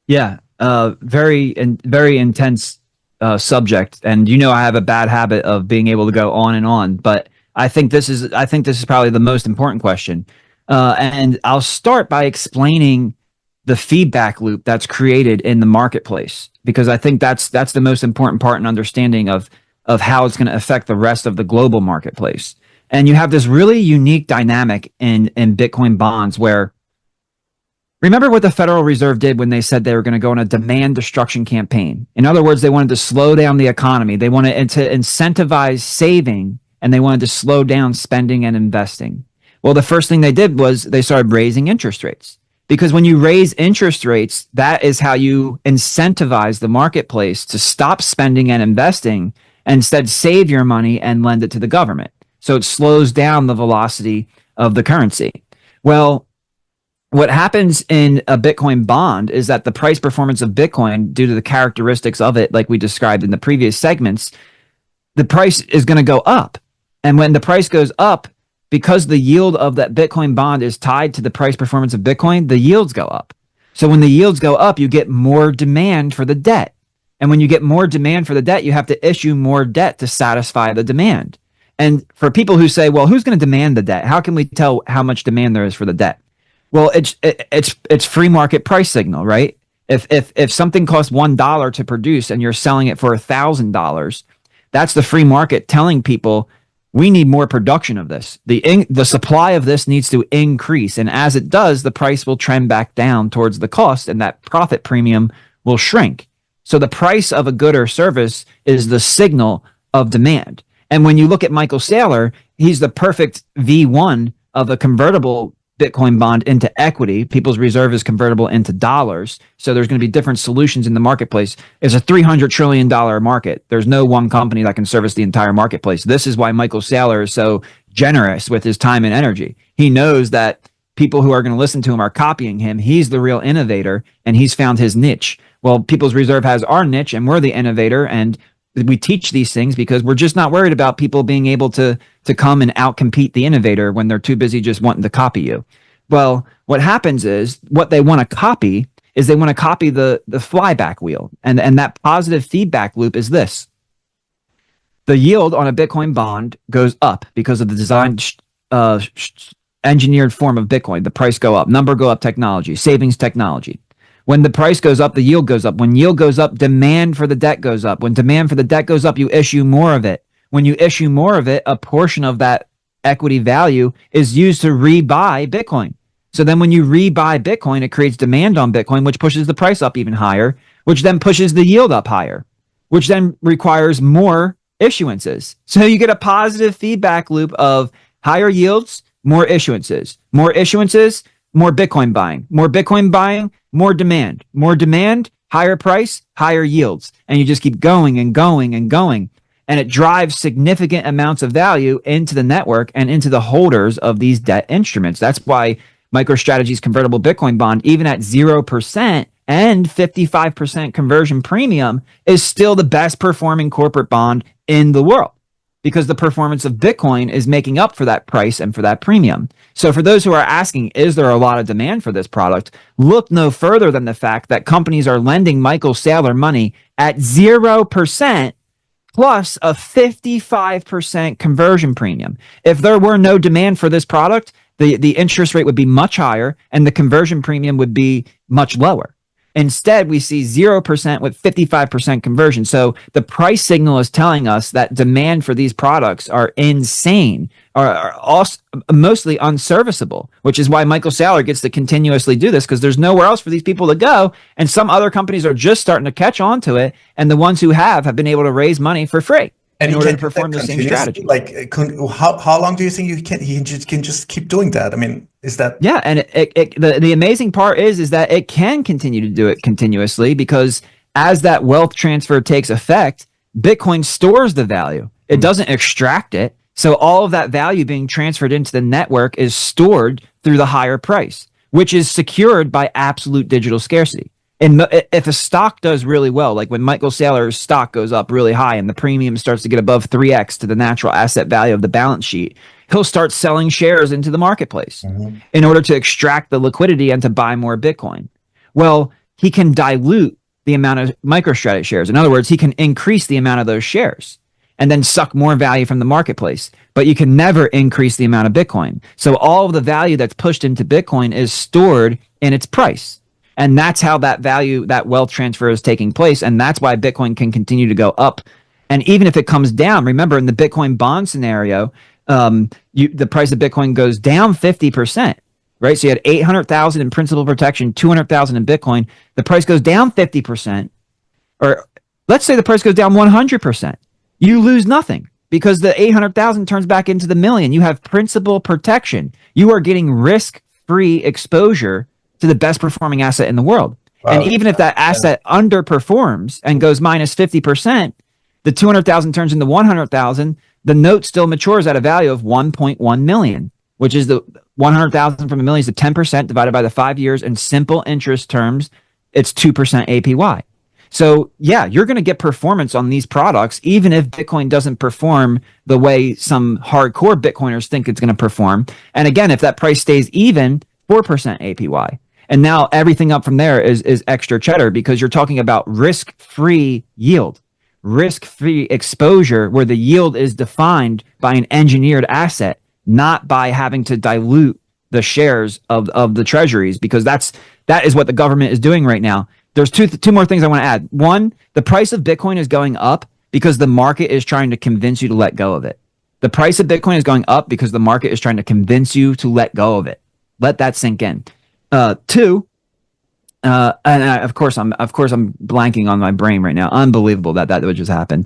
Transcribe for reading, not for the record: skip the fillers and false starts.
Yeah, very intense subject, and I have a bad habit of being able to go on and on, but I think this is probably the most important question, and I'll start by explaining the feedback loop that's created in the marketplace because I think that's the most important part in understanding of how it's going to affect the rest of the global marketplace. And you have this really unique dynamic in Bitcoin bonds where remember what the Federal Reserve did when they said they were going to go on a demand destruction campaign. In other words, they wanted to slow down the economy. They wanted to incentivize saving and they wanted to slow down spending and investing. Well, the first thing they did was they started raising interest rates. Because when you raise interest rates, that is how you incentivize the marketplace to stop spending and investing and instead save your money and lend it to the government. So it slows down the velocity of the currency. Well, what happens in a Bitcoin bond is that the price performance of Bitcoin, due to the characteristics of it, like we described in the previous segments, the price is going to go up. And when the price goes up, because the yield of that Bitcoin bond is tied to the price performance of Bitcoin, the yields go up. So when the yields go up, you get more demand for the debt. And when you get more demand for the debt, you have to issue more debt to satisfy the demand. And for people who say, well, who's going to demand the debt? How can we tell how much demand there is for the debt? Well, it's free market price signal, right? If something costs $1 to produce and you're selling it for $1,000, that's the free market telling people we need more production of this. The supply of this needs to increase, and as it does, the price will trend back down towards the cost, and that profit premium will shrink. So the price of a good or service is the signal of demand. And when you look at Michael Saylor, he's the perfect V1 of a convertible Bitcoin bond into equity. People's reserve is convertible into dollars. So there's going to be different solutions in the marketplace. It's a $300 trillion market. There's no one company that can service the entire marketplace. This is why Michael Saylor is so generous with his time and energy. He knows that people who are going to listen to him are copying him. He's the real innovator and he's found his niche. Well, People's Reserve has our niche and we're the innovator, and we teach these things because we're just not worried about people being able to come and outcompete the innovator when they're too busy just wanting to copy you. Well, what happens is what they want to copy is they want to copy the flyback wheel. And that positive feedback loop is this. The yield on a Bitcoin bond goes up because of the design engineered form of Bitcoin. The price go up, number go up technology, savings technology. When the price goes up, the yield goes up. When yield goes up, demand for the debt goes up. When demand for the debt goes up, you issue more of it. When you issue more of it, a portion of that equity value is used to rebuy Bitcoin. So then when you rebuy Bitcoin, it creates demand on Bitcoin, which pushes the price up even higher, which then pushes the yield up higher, which then requires more issuances. So you get a positive feedback loop of higher yields, more issuances, more Bitcoin buying, more demand, higher price, higher yields. And you just keep going and going and going. And it drives significant amounts of value into the network and into the holders of these debt instruments. That's why MicroStrategy's convertible Bitcoin bond, even at 0% and 55% conversion premium, is still the best performing corporate bond in the world because the performance of Bitcoin is making up for that price and for that premium. So for those who are asking, is there a lot of demand for this product? Look no further than the fact that companies are lending Michael Saylor money at 0% plus a 55% conversion premium. If there were no demand for this product, the interest rate would be much higher and the conversion premium would be much lower. Instead, we see 0% with 55% conversion. So the price signal is telling us that demand for these products are insane, are also mostly unserviceable, which is why Michael Saylor gets to continuously do this because there's nowhere else for these people to go. And some other companies are just starting to catch on to it. And the ones who have been able to raise money for free. And in order to perform the same strategy. Like, how long do you think he can just keep doing that? I mean, is that? Yeah, and the amazing part is that it can continue to do it continuously because as that wealth transfer takes effect, Bitcoin stores the value. It doesn't extract it. So all of that value being transferred into the network is stored through the higher price, which is secured by absolute digital scarcity. And if a stock does really well, like when Michael Saylor's stock goes up really high and the premium starts to get above 3x to the natural asset value of the balance sheet, he'll start selling shares into the marketplace in order to extract the liquidity and to buy more Bitcoin. Well, he can dilute the amount of MicroStrategy shares. In other words, he can increase the amount of those shares and then suck more value from the marketplace. But you can never increase the amount of Bitcoin. So all of the value that's pushed into Bitcoin is stored in its price. And that's how that value, that wealth transfer is taking place. And that's why Bitcoin can continue to go up. And even if it comes down, remember in the Bitcoin bond scenario, the price of Bitcoin goes down 50%, right? So you had 800,000 in principal protection, 200,000 in Bitcoin. The price goes down 50%, or let's say the price goes down 100%. You lose nothing because the 800,000 turns back into the million. You have principal protection. You are getting risk-free exposure to the best performing asset in the world. Wow. And even if that asset underperforms and goes minus 50%, the 200,000 turns into 100,000. The note still matures at a value of 1.1 million, which is the 100,000 from a million is the 10% divided by the 5 years. In simple interest terms, it's 2% APY. So yeah, you're going to get performance on these products, even if Bitcoin doesn't perform the way some hardcore Bitcoiners think it's going to perform. And again, if that price stays even, 4% APY. And now everything up from there is extra cheddar because you're talking about risk-free yield, risk-free exposure where the yield is defined by an engineered asset, not by having to dilute the shares of the treasuries, because that is what the government is doing right now. There's two more things I want to add. One, the price of Bitcoin is going up because the market is trying to convince you to let go of it. The price of Bitcoin is going up because the market is trying to convince you to let go of it. Let that sink in. Two, of course I'm blanking on my brain right now. Unbelievable that would just happen.